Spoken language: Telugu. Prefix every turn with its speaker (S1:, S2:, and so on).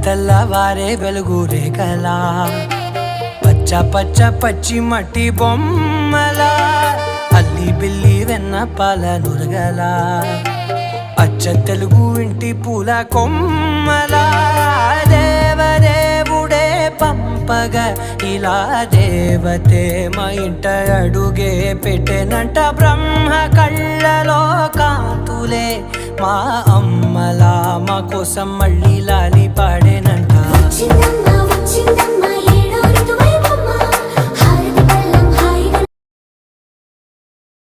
S1: తెల్లవారే వెలుగు రేఖలా పచ్చ పచ్చ పచ్చి మట్టి బొమ్మలా అల్లి బిల్లి వెన్న పాల నురగలా అచ్చ తెలుగు ఇంటి పూల కొమ్మలా దేవదేవుడే పంపగా ఇలా దేవతే మా ఇంట అడుగే పెట్టెనంట బ్రహ్మ కళ్ళలో కాంతులే మా అమ్మలా మా కోసం మళ్ళీ లాలి పాడేనంట.